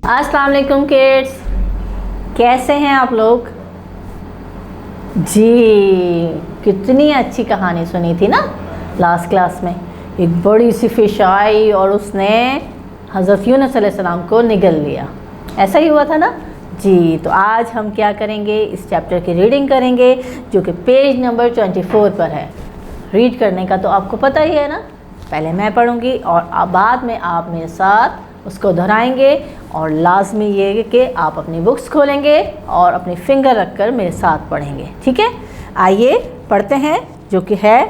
अस्सलाम वालेकुम किड्स, कैसे हैं आप लोग जी। कितनी अच्छी कहानी सुनी थी ना लास्ट क्लास में। एक बड़ी सी फिश आई और उसने हज़रत यूनुस अलैहिस्सलाम को निगल लिया। ऐसा ही हुआ था ना जी। तो आज हम क्या करेंगे, इस चैप्टर की रीडिंग करेंगे जो कि पेज नंबर 24 पर है। रीड करने का तो आपको पता ही है ना। पहले मैं पढ़ूंगी और बाद में आप मेरे साथ उसको दोहराएंगे और लाजमी ये कि आप अपनी बुक्स खोलेंगे और अपनी फिंगर रखकर मेरे साथ पढ़ेंगे, ठीक है। आइए पढ़ते हैं, जो कि है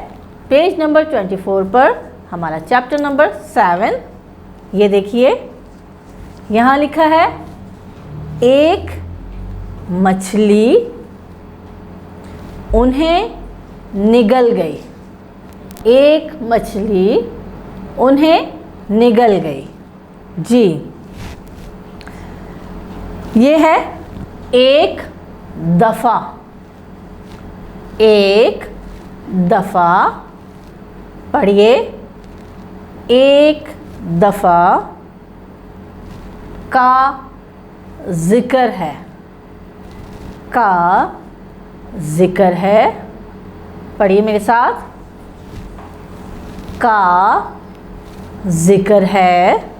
पेज नंबर 24 पर हमारा चैप्टर नंबर 7। ये देखिए, यहाँ लिखा है एक मछली उन्हें निगल गई। एक मछली उन्हें निगल गई जी। ये है एक दफ़ा। एक दफ़ा पढ़िए। एक दफ़ा का ज़िक्र है। का ज़िक्र है। पढ़िए मेरे साथ। का ज़िक्र है।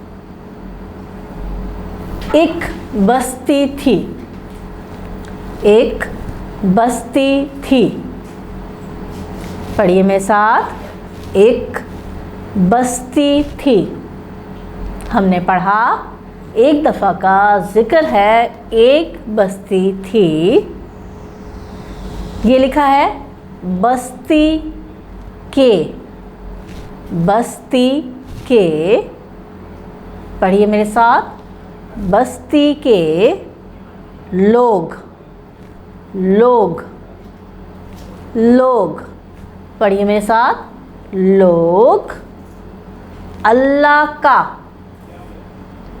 एक बस्ती थी। एक बस्ती थी। पढ़िए मेरे साथ। एक बस्ती थी। हमने पढ़ा एक दफ़ा का ज़िक्र है, एक बस्ती थी। ये लिखा है बस्ती के। बस्ती के। पढ़िए मेरे साथ। बस्ती के लोग। लोग। लोग। पढ़िए मेरे साथ। लोग अल्लाह का।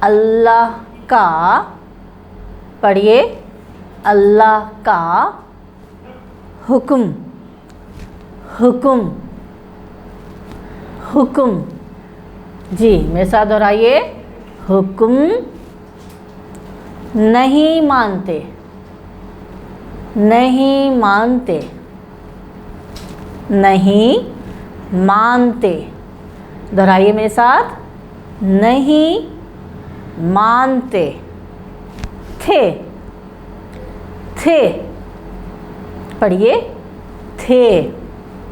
अल्लाह का। पढ़िए अल्लाह का हुक्म। हुक्म। हुक्म जी, मेरे साथ दोहराइए। हुक्म नहीं मानते। नहीं मानते। नहीं मानते। दोहराइए मेरे साथ। नहीं मानते थे। थे। पढ़िए थे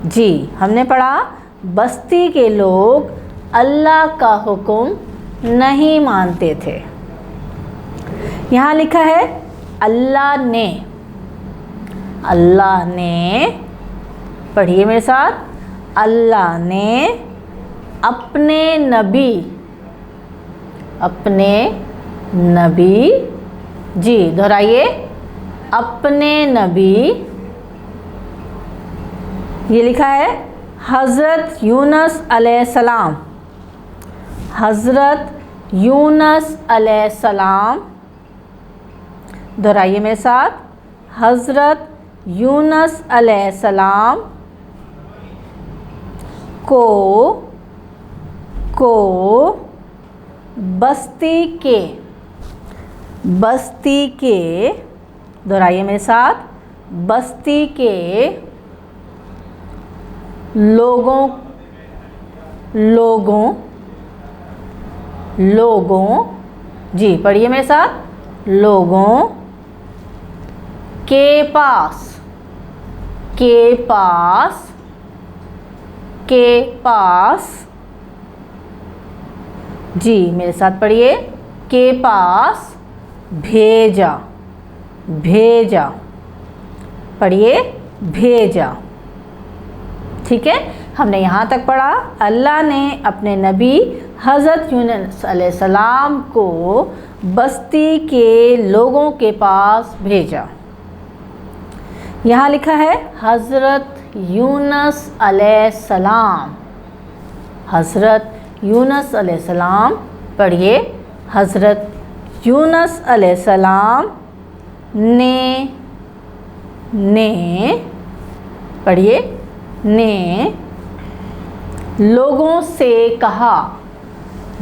जी। हमने पढ़ा बस्ती के लोग अल्लाह का हुक्म नहीं मानते थे। यहाँ लिखा है अल्लाह ने। अल्लाह ने। पढ़िए मेरे साथ। अल्लाह ने अपने नबी। अपने नबी जी। दोहराइए अपने नबी। ये लिखा है हज़रत यूनुस अलैहिस्सलाम। हज़रत यूनुस अलैहिस्सलाम। दोहराइए मेरे साथ। हज़रत यूनुस अलैहिस्सलाम को बस्ती के। बस्ती के। दोहराइए मेरे साथ। बस्ती के लोगों। लोगों। लोगों जी। पढ़िए मेरे साथ। लोगों के पास। के पास। के पास जी। मेरे साथ पढ़िए। के पास भेजा। भेजा। पढ़िए भेजा, ठीक है। हमने यहाँ तक पढ़ा अल्लाह ने अपने नबी हज़रत यूनुस अलैहिस्सलाम को बस्ती के लोगों के पास भेजा। यहाँ लिखा है हज़रत यूनुस अलैहिस्सलाम। हज़रत यूनुस अलैहिस्सलाम। पढ़िए हज़रत यूनुस अलैहिस्सलाम ने। पढ़िए ने लोगों से कहा।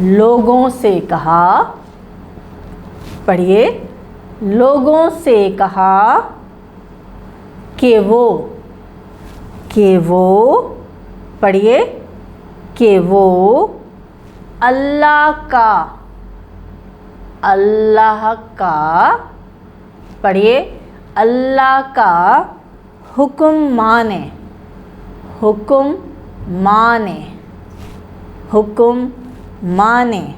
लोगों से कहा पढ़िए, लोगों से कहा कि वो पढ़िए, कि वो अल्लाह का पढ़िए, अल्लाह का हुक्म माने।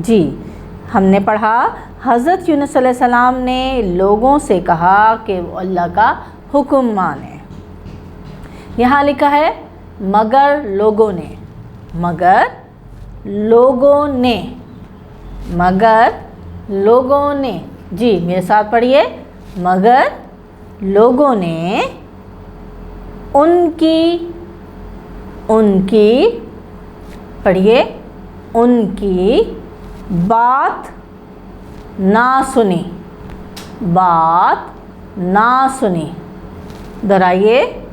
जी, हमने पढ़ा हज़रत यूनुस अलैहिस्सलाम ने लोगों से कहा कि वो अल्लाह का हुक्म माने। यहाँ लिखा है मगर लोगों ने। जी, मेरे साथ पढ़िए, मगर लोगों ने उनकी पढ़िए, उनकी बात ना सुनी। दोहराइए,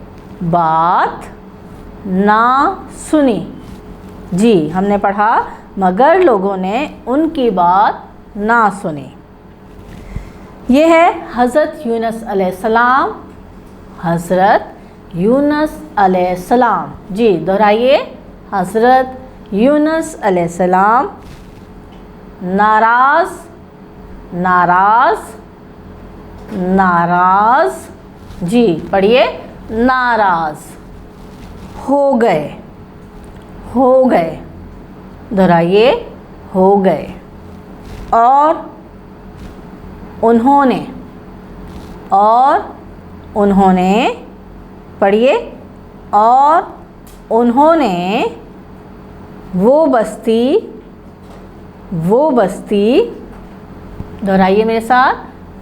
बात ना सुनी। जी, हमने पढ़ा मगर लोगों ने उनकी बात ना सुनी। ये है हज़रत यूनुस अलैहिस्सलाम। जी, दोहराइए, हज़रत यूनुस अलैहिस्सलाम नाराज़। जी, पढ़िए, नाराज़ हो गए। दोहराइए, हो गए। और उन्होंने पढ़िए, और उन्होंने वो बस्ती दोहराइए मेरे साथ,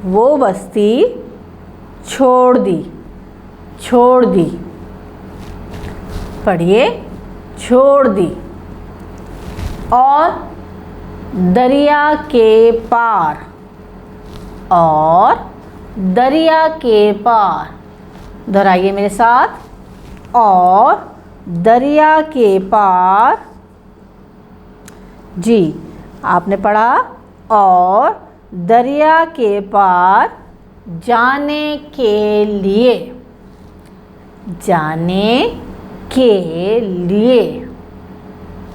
वो बस्ती छोड़ दी। पढ़िए, छोड़ दी। और दरिया के पार दोहराइए मेरे साथ, और दरिया के पार। जी, आपने पढ़ा और दरिया के पार जाने के लिए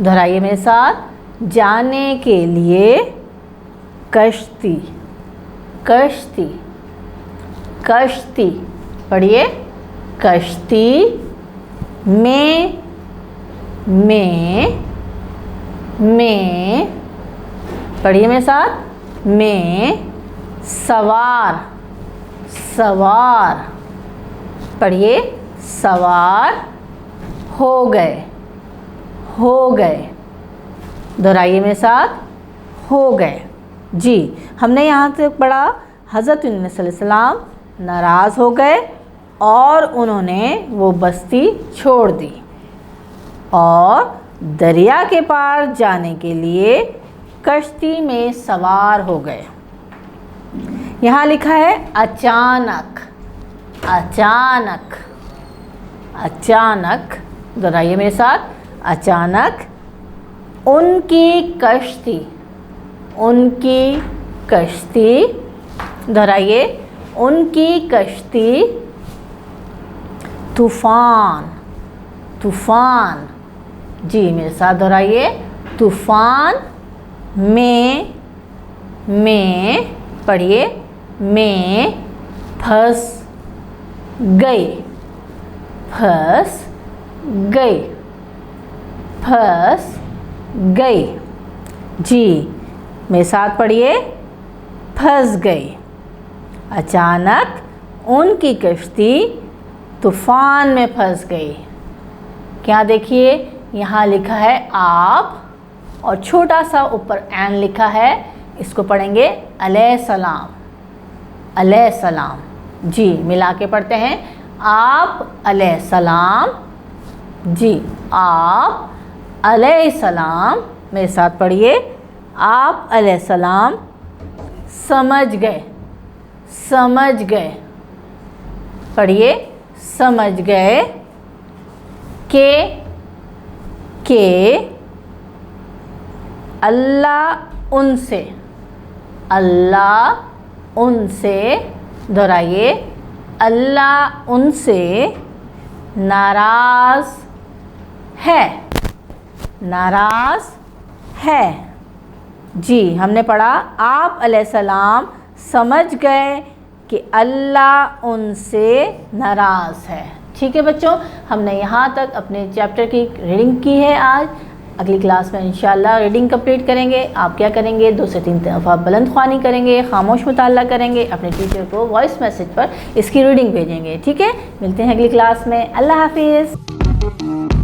दोहराइए मेरे साथ, जाने के लिए कश्ती। पढ़िए, कश्ती में पढ़िए मेरे साथ, में सवार। पढ़िए, सवार हो गए। दोहराइए मेरे साथ, हो गए। जी, हमने यहाँ तक पढ़ा हज़रत यूनुस अलैहिस्सलाम नाराज़ हो गए और उन्होंने वो बस्ती छोड़ दी और दरिया के पार जाने के लिए कश्ती में सवार हो गए। यहाँ लिखा है अचानक। दोहराइए मेरे साथ, अचानक उनकी कश्ती। दोहराइए, उनकी कश्ती तूफान। जी, मेरे साथ दोहराइए, तूफान में पढ़िए, में फंस गई। जी, मेरे साथ पढ़िए, फंस गई। अचानक उनकी कश्ती तूफान में फंस गई। क्या देखिए, यहाँ लिखा है आप और छोटा सा ऊपर एन लिखा है, इसको पढ़ेंगे अलैहिस्सलाम। जी, मिला के पढ़ते हैं, आप अलैहिस्सलाम। जी, आप अलैहिस्सलाम। मेरे साथ पढ़िए, आप अलैहिस्सलाम समझ गए। पढ़िए, समझ गए कि अल्लाह अल्लाह उनसे, दोहराइए, अल्लाह उनसे नाराज़ है, नाराज़ है। जी, हमने पढ़ा आप अलैहिस्सलाम समझ गए कि अल्लाह उनसे नाराज़ है। ठीक है बच्चों, हमने यहाँ तक अपने चैप्टर की रीडिंग की है आज। अगली क्लास में इंशाल्लाह रीडिंग कंप्लीट करेंगे। आप क्या करेंगे, 2 से 3 दफ़ा बुलंद ख्वानी करेंगे, खामोश मुताला करेंगे, अपने टीचर को वॉइस मैसेज पर इसकी रीडिंग भेजेंगे। ठीक है, मिलते हैं अगली क्लास में। अल्लाह हाफिज़।